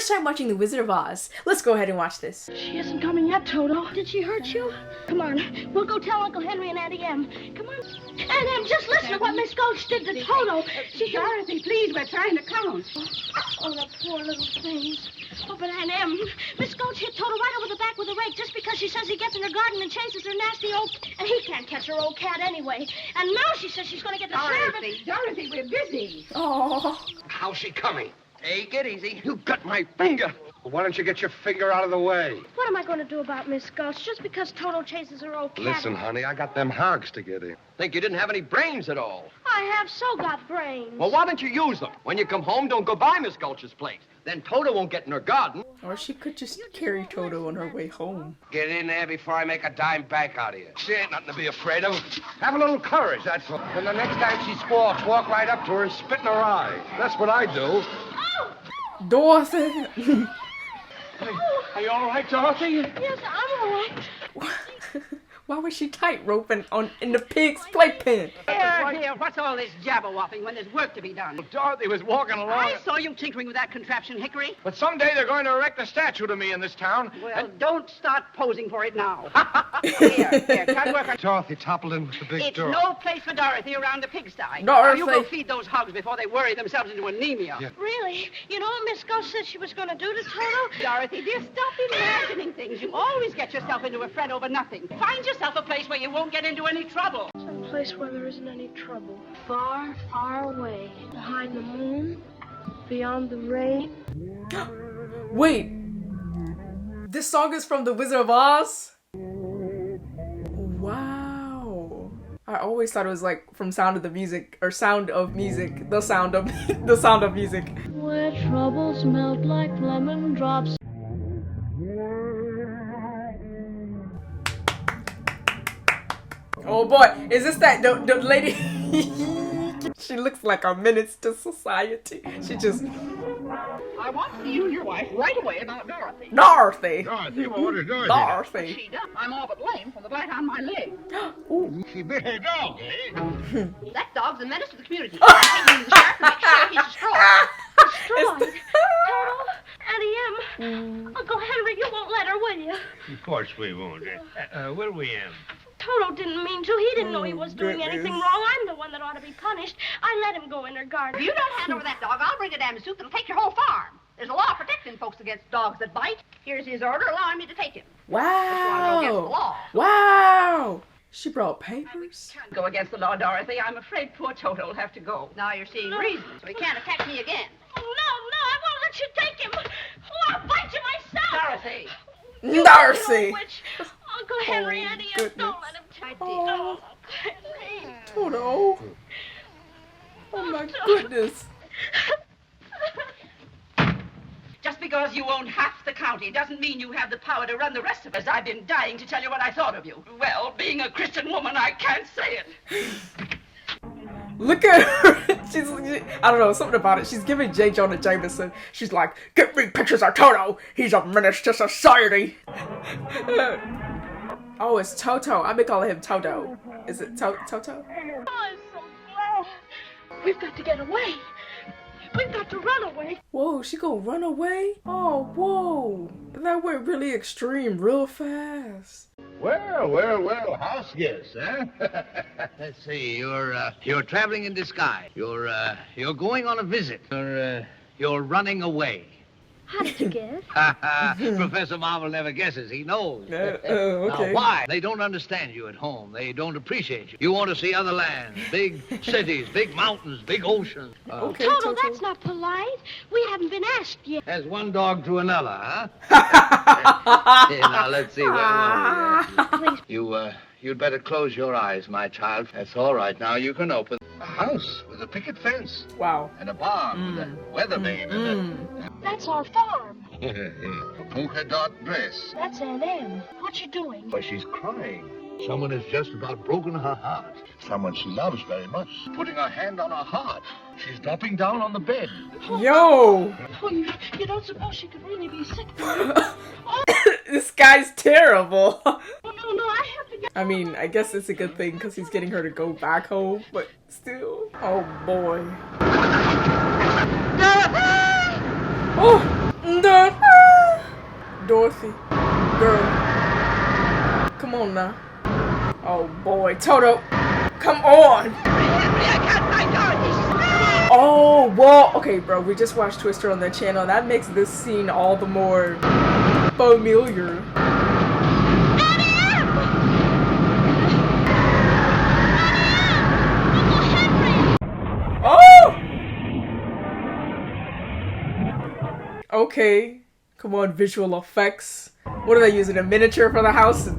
first time watching The Wizard of Oz. Let's go ahead and watch this. She isn't coming yet, Toto. Did she hurt you? Come on, we'll go tell Uncle Henry and Auntie Em. Come on. Aunt Em, just listen to what Miss Gulch did to Toto. Dorothy, please, we're trying to count. Oh, the poor little things. Oh, but Aunt Em, Miss Gulch hit Toto right over the back with a rake just because she says he gets in her garden and chases her nasty old... And he can't catch her old cat anyway. And now she says she's going to get the sheriff... Dorothy, we're busy. Oh. How's she coming? Take it easy. You got my finger. Well, why don't you get your finger out of the way? What am I going to do about Miss Gulch just because Toto chases her old cat? Listen, honey, I got them hogs to get in. Think you didn't have any brains at all. I have so got brains. Well, why don't you use them? When you come home, don't go by Miss Gulch's place. Then Toto won't get in her garden. Or she could just carry Toto on her way home. Get in there before I make a dime back out of you. She ain't nothing to be afraid of. Have a little courage, that's all. And the next time she squawks, walk right up to her and spit in her eye. That's what I do. Dorothy! Are you all right, Dorothy? Yes, I'm all right. Why was she tight-roping in the pig's playpen? Here, what's all this jabber-wopping when there's work to be done? Dorothy was walking along. I saw you tinkering with that contraption, Hickory. But someday they're going to erect a statue to me in this town. Well, don't start posing for it now. Here, try to work on... Dorothy toppled in with the big It's door. no place for Dorothy around the pigsty. Dorothy. You go feed those hogs before they worry themselves into anemia. Yeah. Really? You know what Miss Gulch said she was going to do to Toto? Dorothy, dear, stop imagining things. You always get yourself into a fret over nothing. Find yourself a place where you won't get into any trouble. Some place where there isn't any trouble. Far, far away. Behind the moon. Beyond the rain. Wait! This song is from The Wizard of Oz? Wow. I always thought it was like from Sound of the Music, or Sound of Music. The Sound of the Sound of Music. Where troubles melt like lemon drops. Oh boy, is this that the lady? She looks like a menace to society. She just... I want to see you and your wife right away about Dorothy. Dorothy! Dorothy, well, what is Dorothy? Dorothy! She does. I'm all but lame from the blight on my leg. Ooh. She bit her dog, eh? That dog's a menace to the community. I'm taking him to the sheriff to make sure he's destroyed. Destroyed. Toto, Auntie Em, Uncle Henry, you won't let her, will you? Of course we won't. Where we am? Toto didn't mean to. He didn't know he was doing goodness. anything wrong. I'm the one that ought to be punished. I let him go in her garden. If you don't hand over that dog, I'll bring a damn suit that'll take your whole farm. There's a law protecting folks against dogs that bite. Here's his order allowing me to take him. Wow! Against the law. Wow! She brought papers? Can't go against the law, Dorothy. I'm afraid poor Toto will have to go. Now you're seeing reason, so he can't attack me again. Oh, no, I won't let you take him. Oh, I'll bite you myself. Dorothy. Darcy! Which, Uncle Henry, Auntie Em, goodness. don't let him take me. Oh. Oh, Uncle Henry. Toto! Oh my goodness! Just because you own half the county doesn't mean you have the power to run the rest of us. I've been dying to tell you what I thought of you. Well, being a Christian woman, I can't say it. Look at her! I don't know, something about it. She's giving J. Jonah Jameson. She's like, get me pictures of Toto! He's a menace to society! Oh, it's Toto. I've been calling him Toto. Is it Toto? Oh, I'm so glad. We've got to get away. We've got to run away. Whoa, she gonna run away? Oh, whoa. That went really extreme real fast. Well, house guests, huh? Let's see, you're traveling in disguise. You're going on a visit. You're running away. How did you guess? Professor Marvel never guesses. He knows. Okay. Now, why? They don't understand you at home. They don't appreciate you. You want to see other lands, big cities, big mountains, big oceans. Okay, Toto, that's not polite. We haven't been asked yet. As one dog to another, huh? Here, now, let's see. Where were we? You'd better close your eyes, my child. That's all right. Now you can open. A house with a picket fence. Wow. And a barn with a weather vane in That's our farm. it. A polka dot dress. That's Aunt Em. What's she doing? Why, she's crying. Someone has just about broken her heart. Someone she loves very much. Putting her hand on her heart. She's dropping down on the bed. Yo! Oh, you don't suppose she could really be sick? This guy's terrible. Oh, no, I have to get... I mean, I guess it's a good thing because he's getting her to go back home, but still. Oh boy. Oh! No! Dorothy. Girl. Come on now. Oh boy, Toto. Come on. Oh, well, okay, bro. We just watched Twister on their channel. That makes this scene all the more familiar. Oh! Okay. Come on, visual effects. What are they using? A miniature for the house?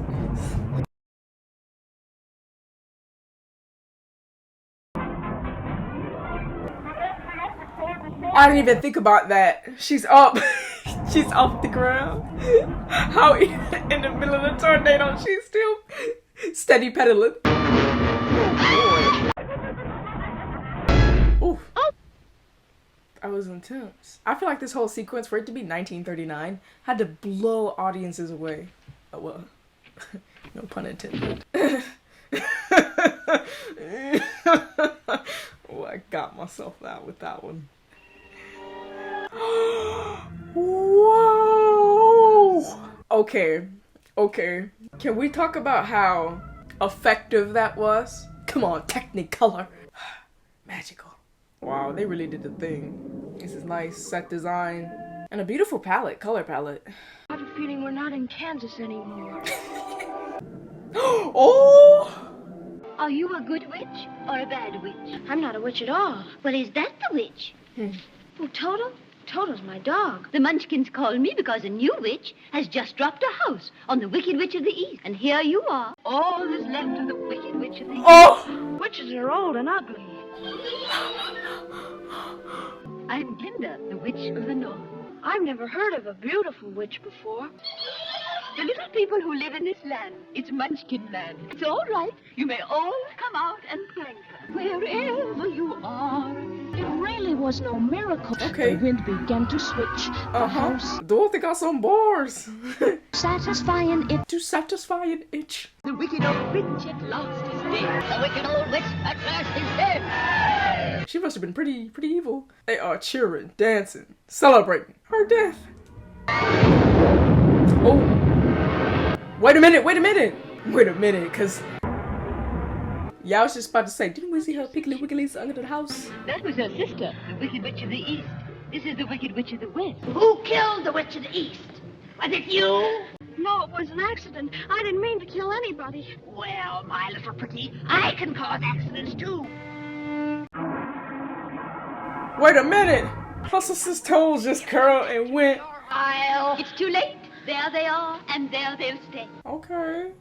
I didn't even think about that. She's up. She's off the ground. How in the middle of the tornado she's still steady pedaling. Ooh. That was intense. I feel like this whole sequence, for it to be 1939, had to blow audiences away. Oh, well. No pun intended. Oh, I got myself out with that one. Whoa! Okay. Can we talk about how effective that was? Come on, Technicolor. Magical. Wow, they really did the thing. This is nice set design. And a beautiful palette, color palette. I have a feeling we're not in Kansas anymore. Oh! Are you a good witch or a bad witch? I'm not a witch at all. Well, is that the witch? Oh, Toto? Toto's my dog. The Munchkins call me because a new witch has just dropped a house on the Wicked Witch of the East. And here you are. All that's left of the Wicked Witch of the East. Oh! Witches are old and ugly. I'm Glinda, the Witch of the North. I've never heard of a beautiful witch before. The little people who live in this land, it's Munchkinland. It's all right. You may all come out and thank her. Wherever you are. It really was no miracle. Okay. The wind began to switch. The house Dorothy got some bars. satisfying it. To satisfy an itch. The wicked old witch at last is dead. The wicked old witch at last is dead. She must have been pretty evil. They are cheering, dancing, celebrating her death. Oh. Wait a minute, cause yeah, I was just about to say, didn't we see her Piggly Wigglies under the house? That was her sister, the Wicked Witch of the East. This is the Wicked Witch of the West. Who killed the Witch of the East? Was it you? No, it was an accident. I didn't mean to kill anybody. Well, my little pretty, I can cause accidents too. Wait a minute! Hustle's toes just curled and went. It's too late. There they are, and there they'll stay. Okay.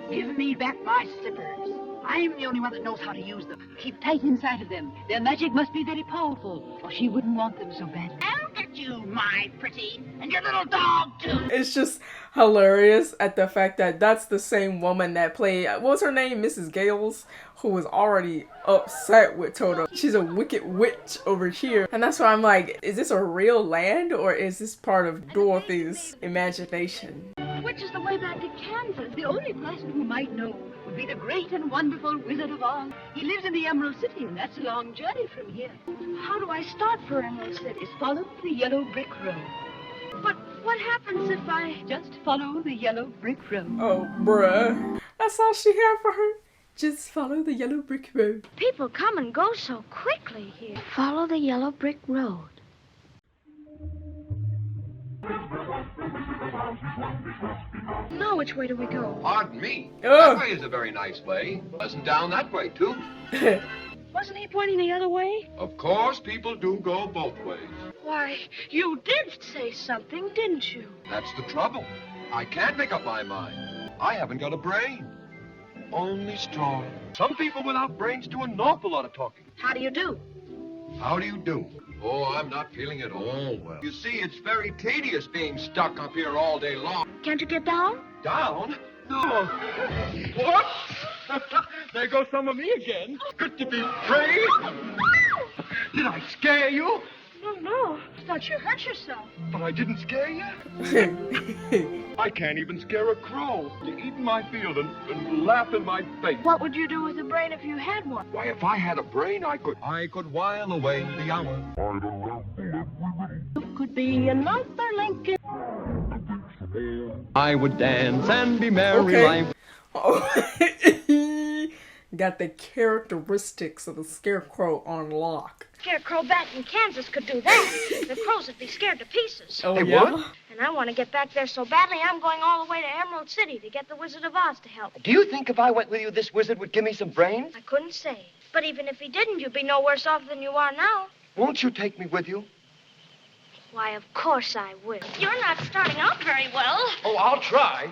Give me back my slippers. I'm the only one that knows how to use them. Keep tight inside of them. Their magic must be very powerful, or she wouldn't want them so badly. I'll get you, my pretty, and your little dog too. It's just hilarious at the fact that that's the same woman that played, what was her name? Mrs. Gales, who was already upset with Toto. She's a wicked witch over here. And that's why I'm like, is this a real land or is this part of Dorothy's imagination? Which is the way back to Kansas. The only person who might know would be the great and wonderful Wizard of Oz. He lives in the Emerald City, and that's a long journey from here. How do I start for Emerald City? Just follow the yellow brick road. But what happens if I... Just follow the yellow brick road. Oh, bruh. That's all she had for her. Just follow the yellow brick road. People come and go so quickly here. Follow the yellow brick road. Now which way do we go? Pardon me. Oh. That way is a very nice way. Wasn't down that way, too. Wasn't he pointing the other way? Of course, people do go both ways. Why, you did say something, didn't you? That's the trouble. I can't make up my mind. I haven't got a brain. Only straw. Some people without brains do an awful lot of talking. How do you do? How do you do? Oh, I'm not feeling it all well. You see, it's very tedious being stuck up here all day long. Can't you get down? Down? No. What? There goes some of me again. Good to be brave. Did I scare you? No. Thought you hurt yourself. But I didn't scare you? I can't even scare a crow. To eat in my field and laugh in my face. What would you do with a brain if you had one? Why, if I had a brain, I could while away the hour. You could be another Lincoln. I would dance and be merry like... Oh. Got the characteristics of the Scarecrow on lock. Scarecrow back in Kansas could do that. The crows would be scared to pieces. Oh, Hey, yeah? what? And I want to get back there so badly, I'm going all the way to Emerald City to get the Wizard of Oz to help. Do you think if I went with you, this wizard would give me some brains? I couldn't say. But even if he didn't, you'd be no worse off than you are now. Won't you take me with you? Why, of course I will. You're not starting out very well. Oh, I'll try.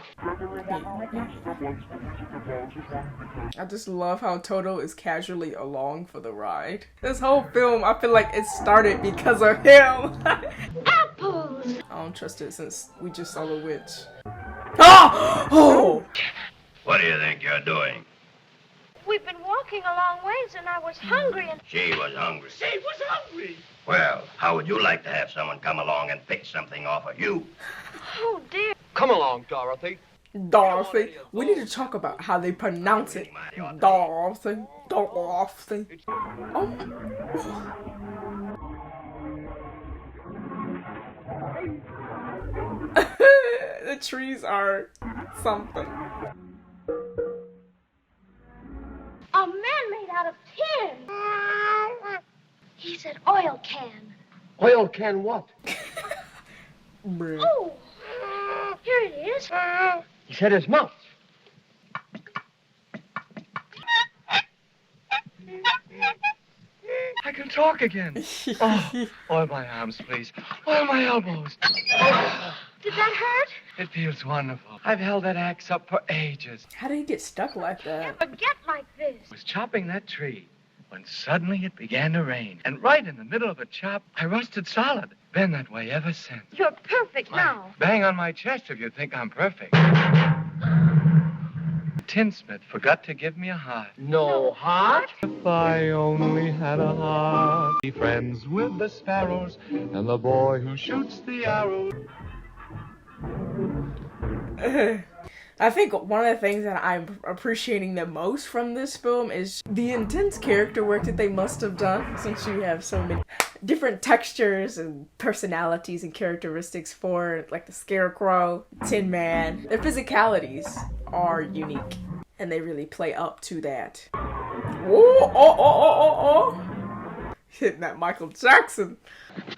I just love how Toto is casually along for the ride. This whole film, I feel like it started because of him. Apples! I don't trust it since we just saw the witch. Oh! Oh! What do you think you're doing? We've been walking a long ways and I was hungry and... She was hungry. She was hungry? Well, how would you like to have someone come along and pick something off of you? Oh, dear. Come along, Dorothy. Dorothy. We need to talk about how they pronounce it. Dorothy. Dorothy. Oh. The trees are something. A man made out of tin. He said oil can. Oil can what? Bruh. Oh, here it is. He said his mouth. I can talk again. Oh, oil my arms, please. Oil my elbows. Did that hurt? It feels wonderful. I've held that axe up for ages. How did he get stuck like that? Never get like this. I was chopping that tree when suddenly it began to rain. And right in the middle of the chop, I rusted solid. Been that way ever since. You're perfect now. Bang on my chest if you think I'm perfect. The tinsmith forgot to give me a heart. No heart? If I only had a heart. Be friends with the sparrows and the boy who shoots the arrows. I think one of the things that I'm appreciating the most from this film is the intense character work that they must have done, since you have so many different textures and personalities and characteristics for like the Scarecrow, Tin Man. Their physicalities are unique and they really play up to that. Oh. Hitting that Michael Jackson.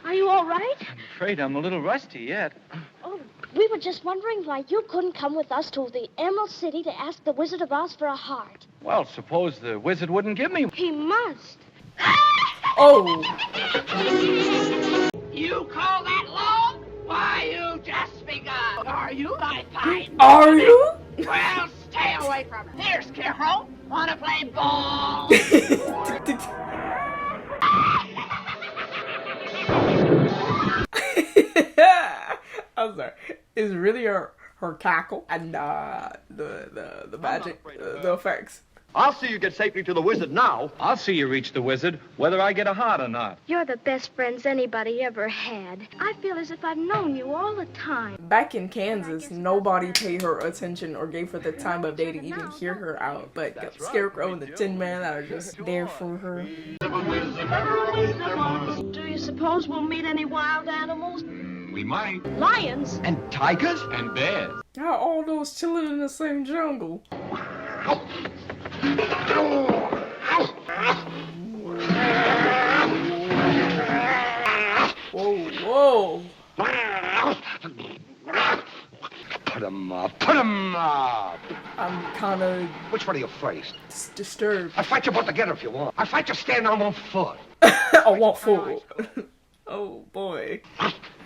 Are you all right? I'm afraid I'm a little rusty yet. Oh, we were just wondering why you couldn't come with us to the Emerald City to ask the Wizard of Oz for a heart. Well, suppose the wizard wouldn't give me. He must. Oh. You call that long? Why, you just begun. Are you, my fine? Are you? Well, stay away from it. Here, Scarecrow. Want to play ball? I'm sorry. It's really her cackle and the magic, the effects. I'll see you get safely to the wizard now. I'll see you reach the wizard, whether I get a heart or not. You're the best friends anybody ever had. I feel as if I've known you all the time. Back in Kansas, nobody paid her attention or gave her the time of day to even hear her out. But the Scarecrow and the Tin Man that are just there for her. Do you suppose we'll meet any wild animals? We might. Lions? And tigers? And bears. How all those chilling in the same jungle? Whoa. Put him up. Put him up. I'm kind of Which one are you first? disturbed. I'll fight you both together if you want. I'll fight you standing on one foot. I want food. Oh boy.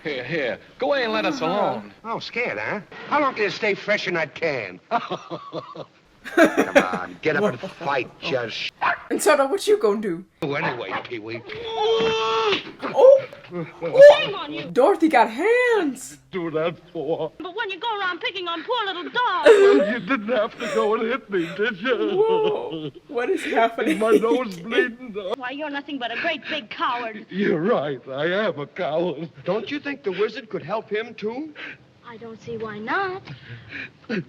Here. Go away and let us alone. Oh, scared, huh? How long can you stay fresh in that can? Come on, get up and fight, just And Toto, what you gonna do? anyway, Pee-wee. Oh! Shame on you. Dorothy got hands! Do that for? But when you go around picking on poor little dogs. You didn't have to go and hit me, did you? Whoa! What is happening? My nose bleeding. Why, you're nothing but a great big coward. You're right. I am a coward. Don't you think the wizard could help him, too? I don't see why not.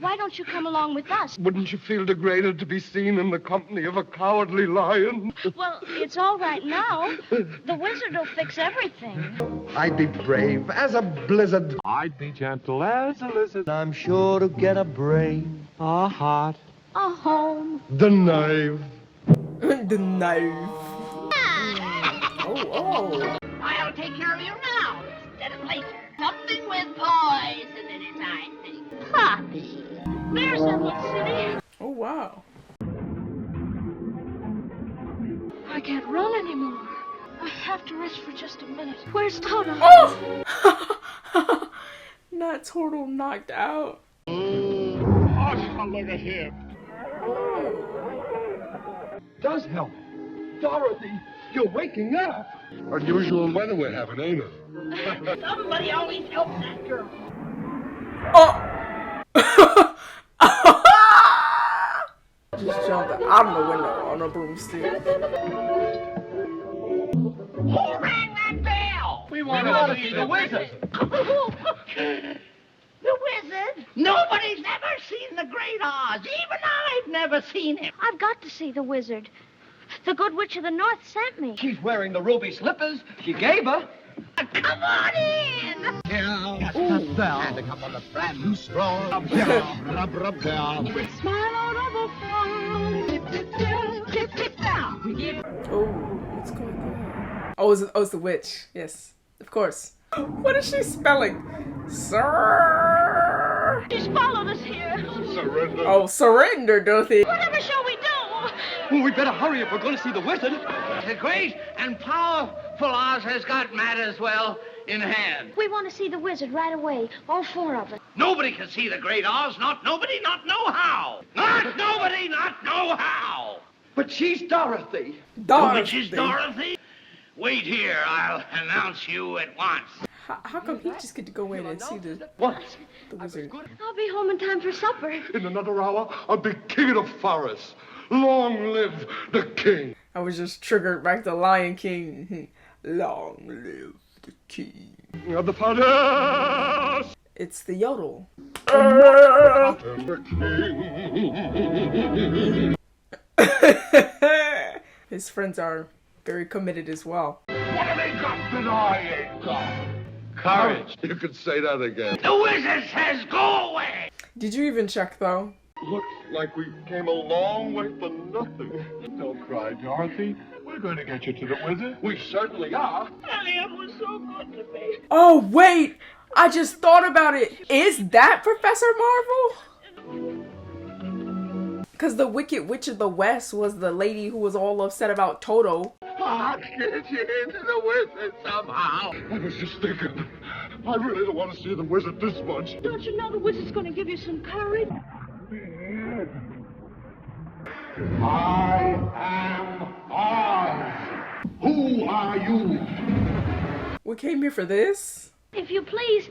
Why don't you come along with us? Wouldn't you feel degraded to be seen in the company of a cowardly lion? Well, it's all right now. The wizard will fix everything. I'd be brave as a blizzard. I'd be gentle as a lizard. I'm sure to get a brain, A heart. A home. The knife. The knife. Oh. I'll take care of you now instead of later. Something with poison in it, I think. Poppy. There's Emerald City. Oh, wow. I can't run anymore. I have to rest for just a minute. Where's Toto? Oh! Not Toto knocked out. Look at him. Does help. Dorothy, you're waking up. Unusual weather we're having, ain't it? Somebody always helps that girl. Oh! Just jumped out of the window on a broomstick. Who rang that bell? We want to see the wizard. The wizard? Nobody's ever seen the Great Oz. Even I've never seen him. I've got to see the wizard. The Good Witch of the North sent me. She's wearing the ruby slippers she gave her. Come on in. and a cup of the brand new straw. Rub, rub, down. Smile out of a frown. Tip, tip, down. Tip, tip, down. We give Oh, what's going on? Oh, it's the witch. Yes, of course. What is she spelling? Sir. She's followed us here. Surrender. Oh, surrender, Dorothy. Whatever shall we do? Well, we better hurry if we're going to see the wizard. The great and powerful Oz has got matters, well, in hand. We want to see the wizard right away. All four of us. Nobody can see the great Oz, not nobody, not know how. Not nobody, not know how. But she's Dorothy. Which is Dorothy? Wait here, I'll announce you at once. How come he just get to go in and see the wizard? I'll be home in time for supper. In another hour, I'll be king of the forest. Long live the king. I was just triggered back to Lion King. Long live the king. Of the forest. It's the yodel. The king. His friends are very committed as well. What have they got that I ain't got? Courage. You could say that again. The wizard says go away. Did you even check though? Looks like we came a long way for nothing. Don't cry, Dorothy. We're going to get you to the wizard. We certainly are. Elliot was so good to me. Oh wait! I just thought about it. Is that Professor Marvel? Because the Wicked Witch of the West was the lady who was all upset about Toto. I'll get you into the wizard somehow. I was just thinking, I really don't want to see the wizard this much. Don't you know the wizard's going to give you some courage? I am Oz. Who are you? We came here for this? If you please,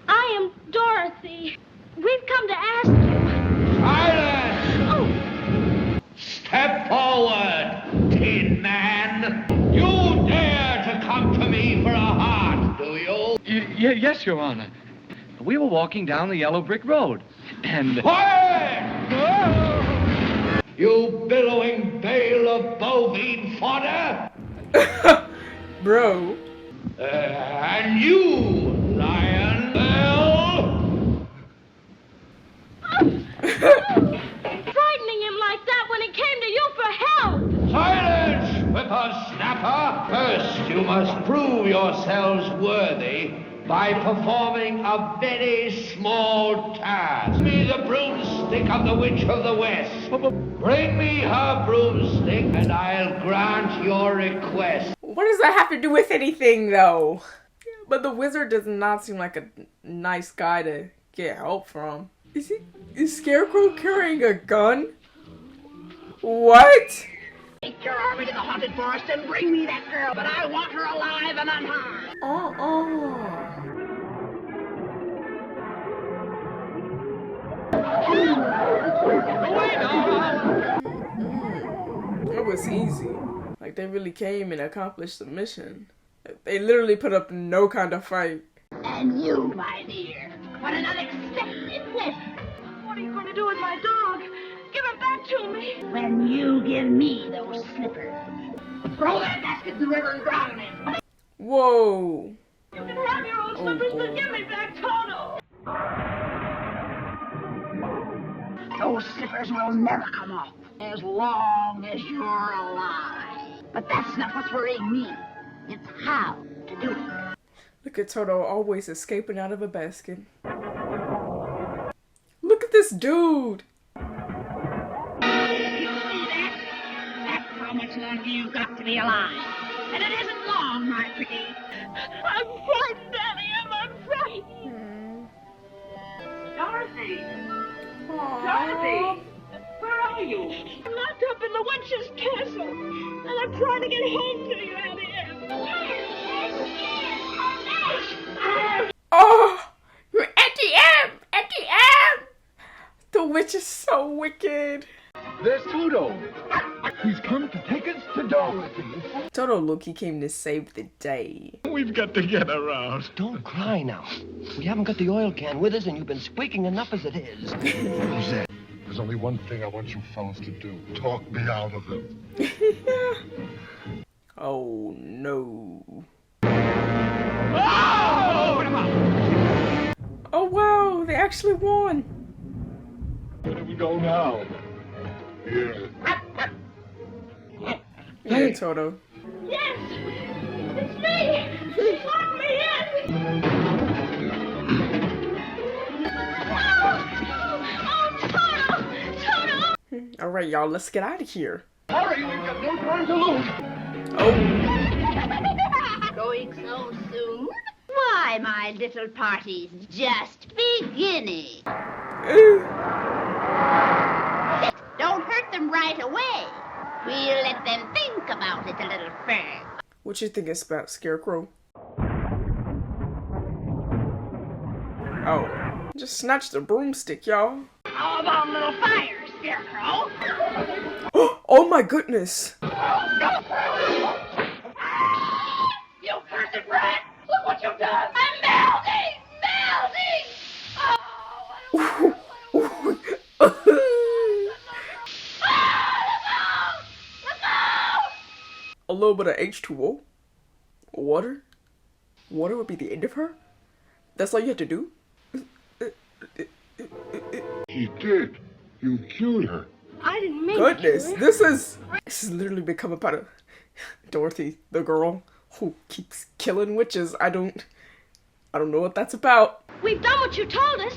I am Dorothy. We've come to ask you. Silence! Oh, Step forward, Tin Man. You dare to come to me for a heart, do you? Yes, Your Honor. We were walking down the yellow brick road, and... Quiet! You billowing bale of bovine fodder! Bro. And you, Lion Bell! frightening him like that when he came to you for help. Silence, whippersnapper! First, you must prove yourselves worthy by performing a very small task. Be the broomstick of the Witch of the West. Bring me her broomstick, and I'll grant your request. What does that have to do with anything, though? But the wizard does not seem like a nice guy to get help from. Is Scarecrow carrying a gun? What? Take your army to the haunted forest and bring me that girl, but I want her alive and unharmed. It was easy. Like, they really came and accomplished the mission. They literally put up no kind of fight. And you, my dear, What an unexpected pleasure. What are you going to do with my dog? Give him back to me. When you give me those slippers, throw that basket in the river and drown him. Whoa. You can have your old slippers, but give me back Toto. Those slippers will never come off as long as you're alive. But that's not what's worrying me. It's how to do it. Look at Toto always escaping out of a basket. Look at this dude. You see that? That's how much longer you've got to be alive. And it isn't long, my pretty. I'm frightened, Daddy. I'm frightened. Dorothy! Dorothy! Where are you? I'm locked up in the witch's castle, and I'm trying to get home to you, Auntie Em. Oh, you're Auntie M! Auntie M! The witch is so wicked. There's Toto. He's come to take us to Dorothy. Toto Loki came to save the day. We've got to get around. Don't cry now. We haven't got the oil can with us, and you've been squeaking enough as it is. Who's that? There's only one thing I want you fellas to do. Talk me out of it. Oh, no. Oh, wow, they actually won. Where do we go now? Here. Hey, Toto. Yes, it's me. She locked me in. Oh, Toto! Toto! All right, y'all, let's get out of here. Hurry, we've got no time to lose. Oh, Going so soon? Why, my little party's just beginning. Don't hurt them right away. We'll let them think about it a little first. what you think it's about, Scarecrow? Oh, just snatched the broomstick, y'all. How about a little fire, Scarecrow? Oh my goodness. You cursed rat! Look what you've done! I'm melting! Melting! A little bit of H2O. Water. Water would be the end of her. That's all you had to do. He did. You cured her. I didn't mean Goodness, to. this is literally become about a Dorothy, the girl who keeps killing witches. I don't know what that's about. We've done what you told us.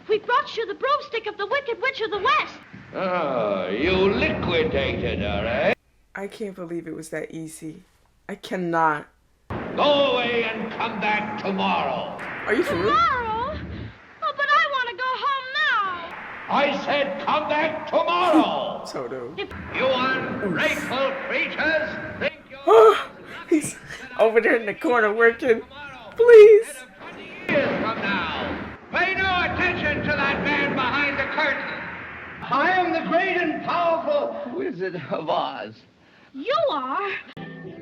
We brought you the broomstick of the Wicked Witch of the West. Oh, you liquidated her, eh? I can't believe it was that easy. I cannot. Go away and come back tomorrow. Are you for real? Tomorrow? Oh, but I want to go home now. I said come back tomorrow. Toto. You ungrateful creatures think you're... He's over there in the corner working. Please. Years from now. Pay no attention to that man behind the curtain. I am the great and powerful Wizard of Oz. You are?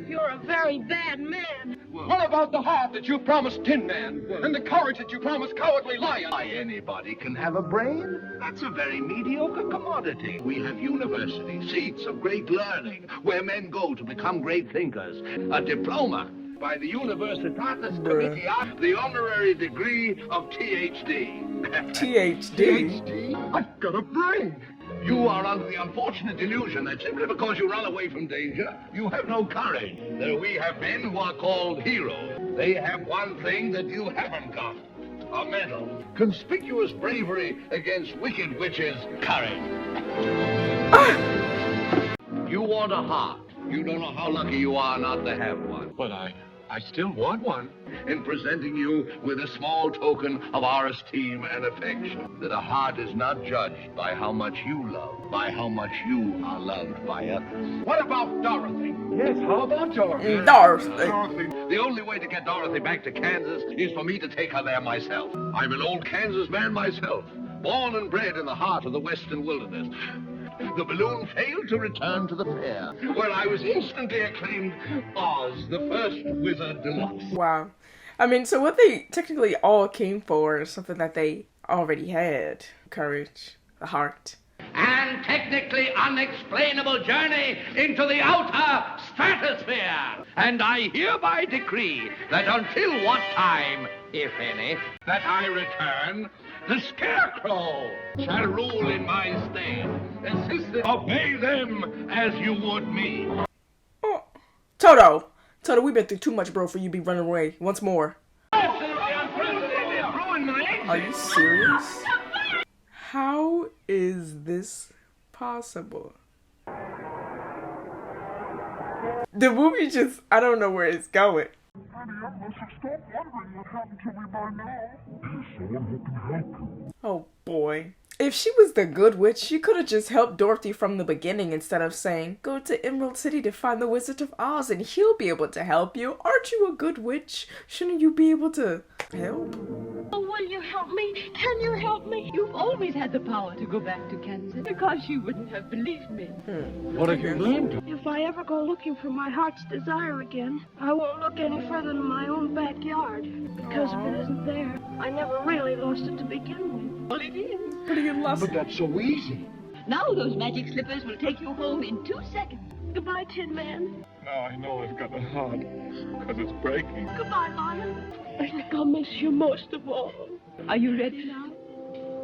You're a very bad man. What about the heart that you promised Tin Man? And the courage that you promised Cowardly Lion? Why, anybody can have a brain. That's a very mediocre commodity. We have universities, seats of great learning, where men go to become great thinkers. A diploma by the Universitatis Committee, the honorary degree of THD. THD? I've got a brain. You are under the unfortunate delusion that simply because you run away from danger, you have no courage. There we have men who are called heroes. They have one thing that you haven't got. A medal. Conspicuous bravery against wicked witches. Courage. You want a heart. You don't know how lucky you are not to have one. But I still want one. In presenting you with a small token of our esteem and affection. That a heart is not judged by how much you love, by how much you are loved by others. What about Dorothy? Yes, how about Dorothy? Dorothy. The only way to get Dorothy back to Kansas is for me to take her there myself. I'm an old Kansas man myself, born and bred in the heart of the western wilderness. The balloon failed to return to the fair, where I was instantly acclaimed Oz, the first wizard deluxe. Wow. I mean, so what they technically all came for is something that they already had. Courage, the heart. And technically unexplainable journey into the outer stratosphere. And I hereby decree that until what time, if any, that I return, the Scarecrow shall rule in my stead. Obey them as you would me. Oh. Toto, we've been through too much, bro, for you to be running away once more. Are you serious? How is this possible? The movie just, I don't know where it's going. Oh boy. If she was the good witch, she could have just helped Dorothy from the beginning instead of saying, go to Emerald City to find the Wizard of Oz and he'll be able to help you. Aren't you a good witch? Shouldn't you be able to help? Oh, will you help me? Can you help me? You've always had the power to go back to Kansas because you wouldn't have believed me. What have you learned? If I ever go looking for my heart's desire again, I won't look any further than my own backyard. Because if it isn't there, I never really lost it to begin with. Well, it is. Pretty good lesson. But that's so easy. Now those magic slippers will take you home in 2 seconds. Goodbye, Tin Man. Now I know I've got a heart, because it's breaking. Goodbye, Lion. I think I'll miss you most of all. Are you ready now?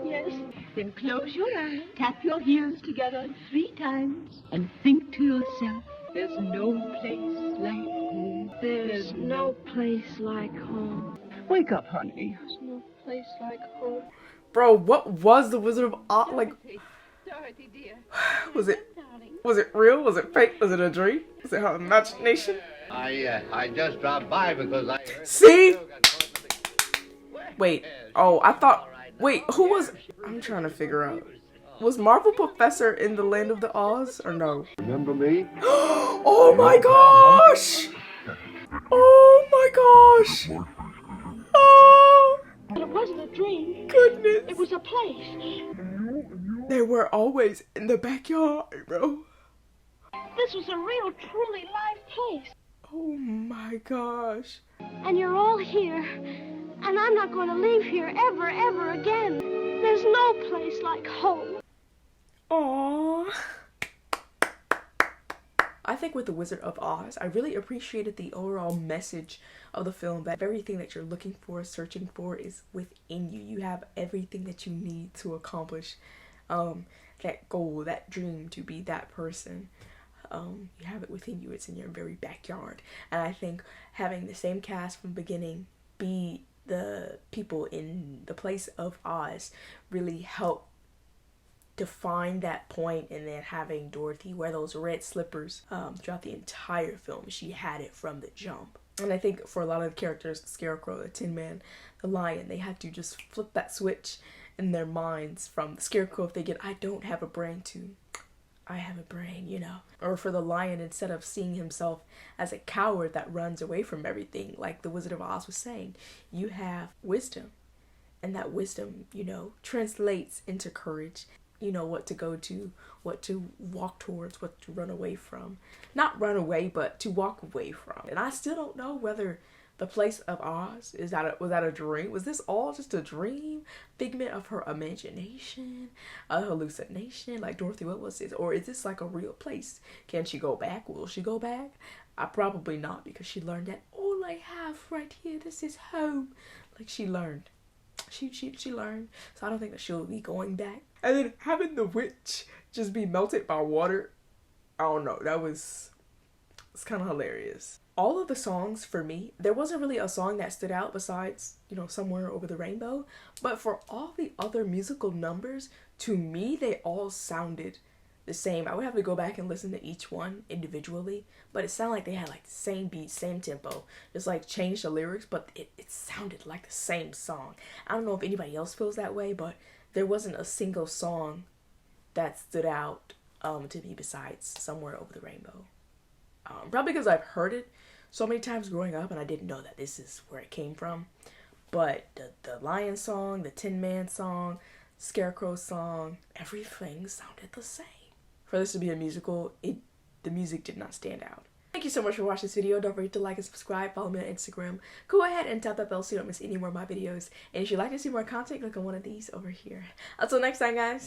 Yes. Then close your eyes, tap your heels together 3 times, and think to yourself, there's no place like home. There's no place like home. Wake up, honey. There's no place like home. Bro, what was the Wizard of Oz like? Dorothy, dear. Was it real? Was it fake? Was it a dream? Was it her imagination? I just dropped by because I... See? Wait. Oh, I thought... Wait, who was... I'm trying to figure out. Was Marvel Professor in the Land of the Oz or no? Remember me? Oh my gosh! Oh my gosh! Oh! It wasn't a dream. Goodness. It was a place. They were always in the backyard, bro. This was a real, truly live place. Oh my gosh. And you're all here. And I'm not going to leave here ever, ever again. There's no place like home. Aww. I think with The Wizard of Oz, I really appreciated the overall message of the film, that everything that you're looking for, searching for, is within you. You have everything that you need to accomplish that goal, that dream, to be that person. You have it within you. It's in your very backyard. And I think having the same cast from the beginning be the people in the place of Oz really helped define that point, and then having Dorothy wear those red slippers throughout the entire film. She had it from the jump. And I think for a lot of the characters, the Scarecrow, the Tin Man, the Lion, they had to just flip that switch in their minds from the Scarecrow, if they get, I don't have a brain, to I have a brain, you know. Or for the Lion, instead of seeing himself as a coward that runs away from everything, like the Wizard of Oz was saying, you have wisdom. And that wisdom, you know, translates into courage. You know what to go to, what to walk towards, what to run away from. Not run away, but to walk away from. And I still don't know whether the place of Oz, was that a dream? Was this all just a dream? Figment of her imagination? A hallucination? Like, Dorothy, what was this? Or is this like a real place? Can she go back? Will she go back? Probably not, because she learned that all I have right here, this is home. Like, she learned. She learned. So I don't think that she'll be going back. And then having the witch just be melted by water, I don't know, it's kind of hilarious. All of the songs, for me, there wasn't really a song that stood out besides, you know, Somewhere Over the Rainbow. But for all the other musical numbers, to me, they all sounded the same. I would have to go back and listen to each one individually, but it sounded like they had like the same beat, same tempo, just like changed the lyrics, but it sounded like the same song. I don't know if anybody else feels that way, but there wasn't a single song that stood out to me besides Somewhere Over the Rainbow. Probably because I've heard it so many times growing up and I didn't know that this is where it came from. But the Lion song, the Tin Man song, Scarecrow song, everything sounded the same. For this to be a musical, the music did not stand out. Thank you so much for watching this video. Don't forget to like and subscribe. Follow me on Instagram. Go ahead and tap that bell so you don't miss any more of my videos. And if you'd like to see more content, click on one of these over here. Until next time, guys.